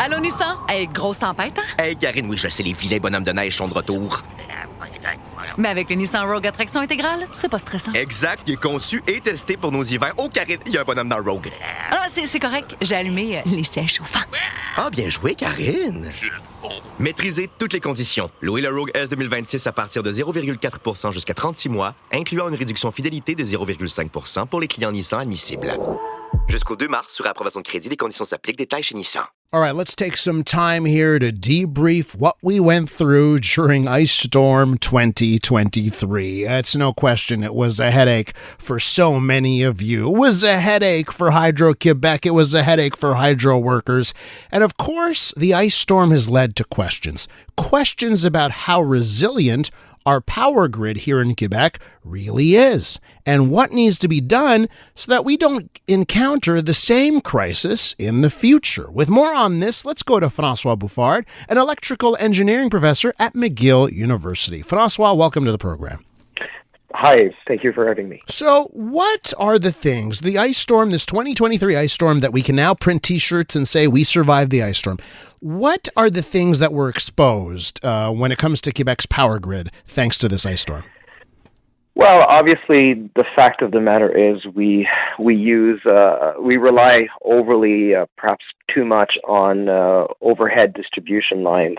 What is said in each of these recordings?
Allô, Nissan? Hey, grosse tempête, hein? Hey, Karine, oui, je sais, les vilains bonhommes de neige sont de retour. Mais avec le Nissan Rogue à traction intégrale, c'est pas stressant. Exact, il est conçu et testé pour nos hivers. Oh, Karine, il y a un bonhomme dans le Rogue. Ah, c'est correct. J'ai allumé les sièges chauffants. Ah, bien joué, Karine. Maîtrisez toutes les conditions. Louez le Rogue S 2026 à partir de 0,4% jusqu'à 36 mois, incluant une réduction fidélité de 0,5% pour les clients Nissan admissibles. Jusqu'au 2 mars, sur approbation de crédit, les conditions s'appliquent. Détails chez Nissan. All right, let's take some time here to debrief what we went through during Ice Storm 2023. It's no question it was a headache for so many of you. It was a headache for Hydro-Quebec. It was a headache for hydro workers. And of course, the ice storm has led to questions. Questions about how resilient our power grid here in Quebec really is, and what needs to be done so that we don't encounter the same crisis in the future. With more on this, let's go to François Bouffard, an electrical engineering professor at McGill University. François, welcome to the program. Hi, thank you for having me. So what are the things, the ice storm, this 2023 ice storm that we can now print t-shirts and say we survived the ice storm, what are the things that were exposed when it comes to Quebec's power grid thanks to this ice storm? Well, obviously, the fact of the matter is we rely overly, perhaps too much on overhead distribution lines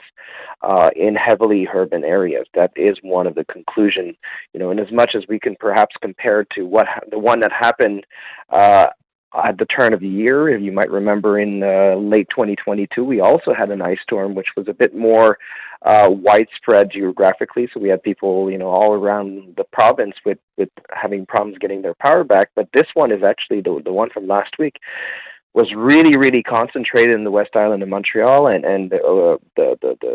in heavily urban areas. That is one of the conclusions. And as much as we can perhaps compare to the one that happened at the turn of the year, if you might remember in late 2022, we also had an ice storm, which was a bit more widespread geographically. So we had people, all around the province with having problems getting their power back. But this one is actually the one from last week was really, really concentrated in the West Island of Montreal and the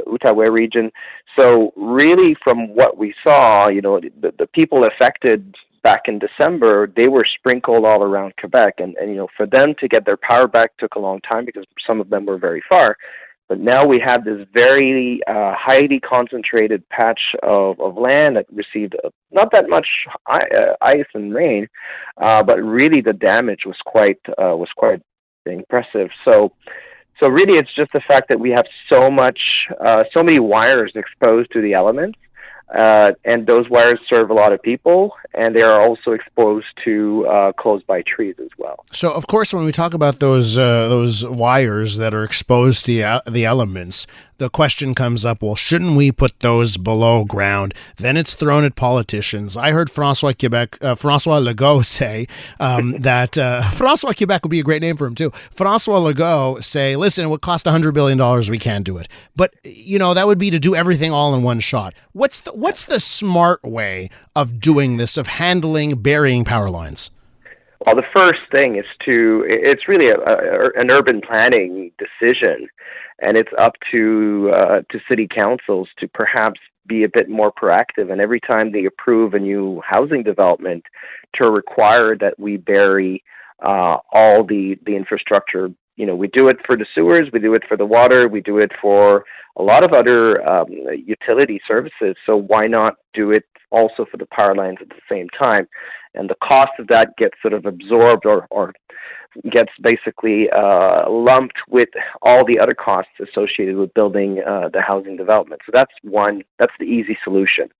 Outaouais region. So really, from what we saw, the people affected back in December, they were sprinkled all around Quebec. And for them to get their power back took a long time because some of them were very far. But now we have this very highly concentrated patch of land that received not that much ice and rain, but really the damage was quite impressive. So really, it's just the fact that we have so many wires exposed to the elements. And those wires serve a lot of people, and they are also exposed to close-by trees as well. So, of course, when we talk about those wires that are exposed to the elements, the question comes up, well, shouldn't we put those below ground? Then it's thrown at politicians. I heard François Legault say that François Quebec would be a great name for him, too. François Legault say, listen, it would cost $100 billion. We can't do it. But, that would be to do everything all in one shot. What's the smart way of doing this, of burying power lines? Well, the first thing is it's really an urban planning decision, and it's up to city councils to perhaps be a bit more proactive. And every time they approve a new housing development, to require that we bury all the infrastructure. We do it for the sewers, we do it for the water, we do it for a lot of other utility services. So why not do it also for the power lines at the same time? And the cost of that gets sort of absorbed or gets basically lumped with all the other costs associated with building the housing development. So that's the easy solution.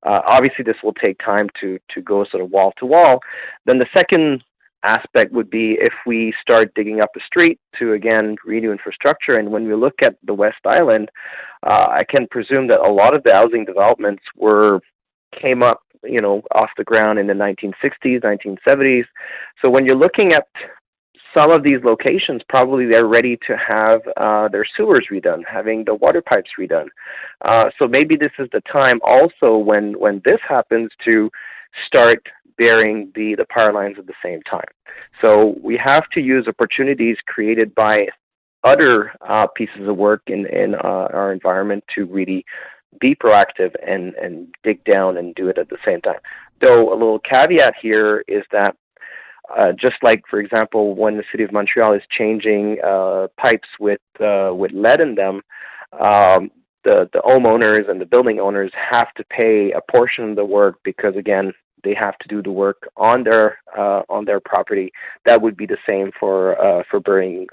Obviously, this will take time to go sort of wall to wall. Then the second aspect would be if we start digging up a street to, again, renew infrastructure. And when we look at the West Island, I can presume that a lot of the housing developments came up, off the ground in the 1960s, 1970s. So when you're looking at some of these locations, probably they're ready to have their sewers redone, having the water pipes redone. So maybe this is the time also when this happens to start burying the power lines at the same time. So we have to use opportunities created by other pieces of work in our environment to really be proactive and dig down and do it at the same time. Though a little caveat here is that just like, for example, when the City of Montreal is changing pipes with lead in them, the homeowners and the building owners have to pay a portion of the work because, again, they have to do the work on their property. That would be the same for burying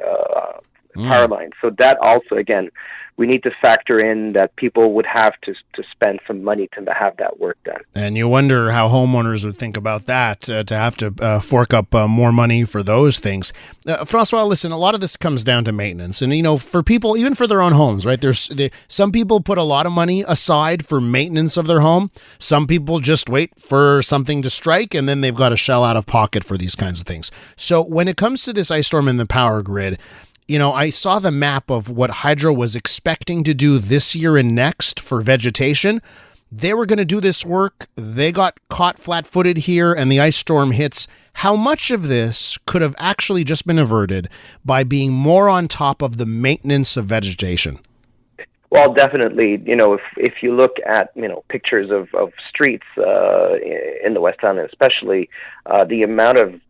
power lines. So that also, again, we need to factor in that people would have to spend some money to have that work done. And you wonder how homeowners would think about that, to have to fork up more money for those things. François, listen, a lot of this comes down to maintenance. And, for people, even for their own homes, right? Some people put a lot of money aside for maintenance of their home. Some people just wait for something to strike, and then they've got to shell out of pocket for these kinds of things. So when it comes to this ice storm in the power grid, I saw the map of what Hydro was expecting to do this year and next for vegetation. They were going to do this work. They got caught flat-footed here, and the ice storm hits. How much of this could have actually just been averted by being more on top of the maintenance of vegetation? Well, definitely. If you look at pictures of streets in the West Island, especially, the amount of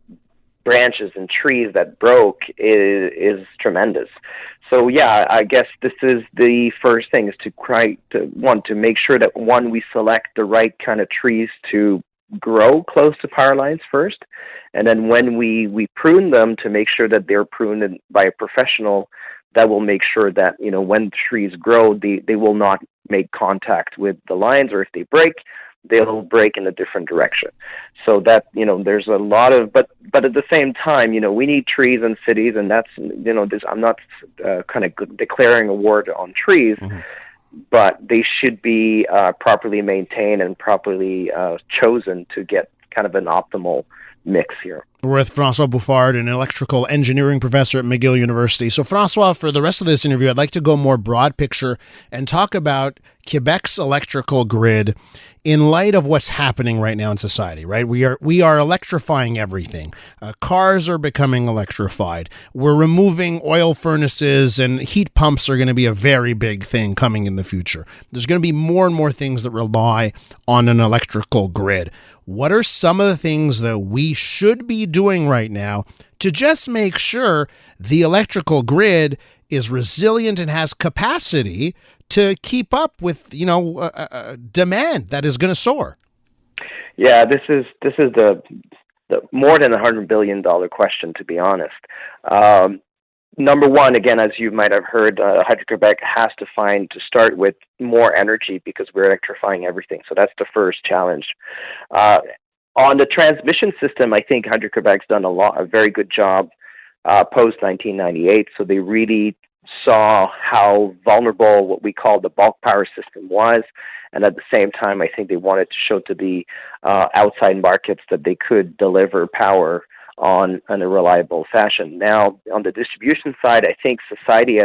branches and trees that broke is tremendous. So yeah, I guess this is the first thing, is to make sure that we select the right kind of trees to grow close to power lines first, and then when we prune them, to make sure that they're pruned by a professional that will make sure that when trees grow, they will not make contact with the lines, or if they break, they'll break in a different direction. So that, there's a lot of, but at the same time, we need trees in cities, and that's, I'm not kind of declaring a war on trees, but they should be properly maintained and properly chosen to get kind of an optimal mix here. We're with François Bouffard, an electrical engineering professor at McGill University. So François, for the rest of this interview, I'd like to go more broad picture and talk about Quebec's electrical grid in light of what's happening right now in society, right? We are electrifying everything. Cars are becoming electrified. We're removing oil furnaces, and heat pumps are going to be a very big thing coming in the future. There's going to be more and more things that rely on an electrical grid. What are some of the things that we should be doing right now to just make sure the electrical grid is resilient and has capacity to keep up with, demand that is going to soar? Yeah, this is the more than $100 billion question, to be honest. Number one, again, as you might have heard, Hydro-Quebec has to start with more energy, because we're electrifying everything. So that's the first challenge. On the transmission system, I think Hydro-Quebec's done a very good job post-1998. So they really saw how vulnerable what we call the bulk power system was. And at the same time, I think they wanted to show to the outside markets that they could deliver power in a reliable fashion. Now, on the distribution side, I think society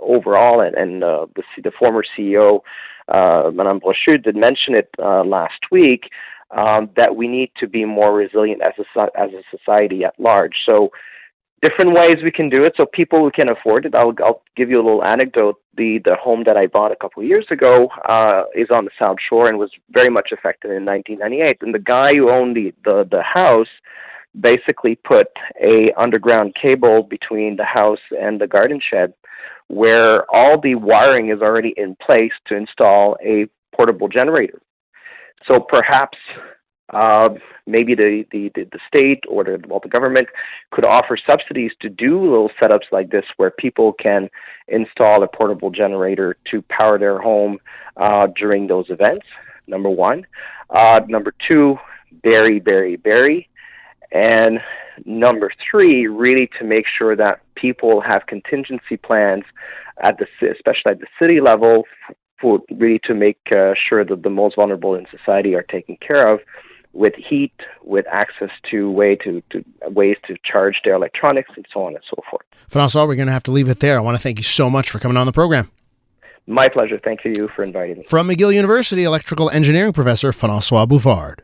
overall, and the former CEO, Madame Brochu, did mention it last week, that we need to be more resilient as a society at large. So different ways we can do it, so people who can afford it. I'll give you a little anecdote. The home that I bought a couple of years ago is on the South Shore and was very much affected in 1998. And the guy who owned the house basically put a underground cable between the house and the garden shed, where all the wiring is already in place to install a portable generator. So perhaps maybe the state or the government could offer subsidies to do little setups like this, where people can install a portable generator to power their home during those events. Number one. Number two, bury. And number three, really to make sure that people have contingency plans especially at the city level, for really to make sure that the most vulnerable in society are taken care of, with heat, with access to ways to charge their electronics, and so on and so forth. François, we're going to have to leave it there. I want to thank you so much for coming on the program. My pleasure. Thank you for inviting me. From McGill University, electrical engineering professor François Bouffard.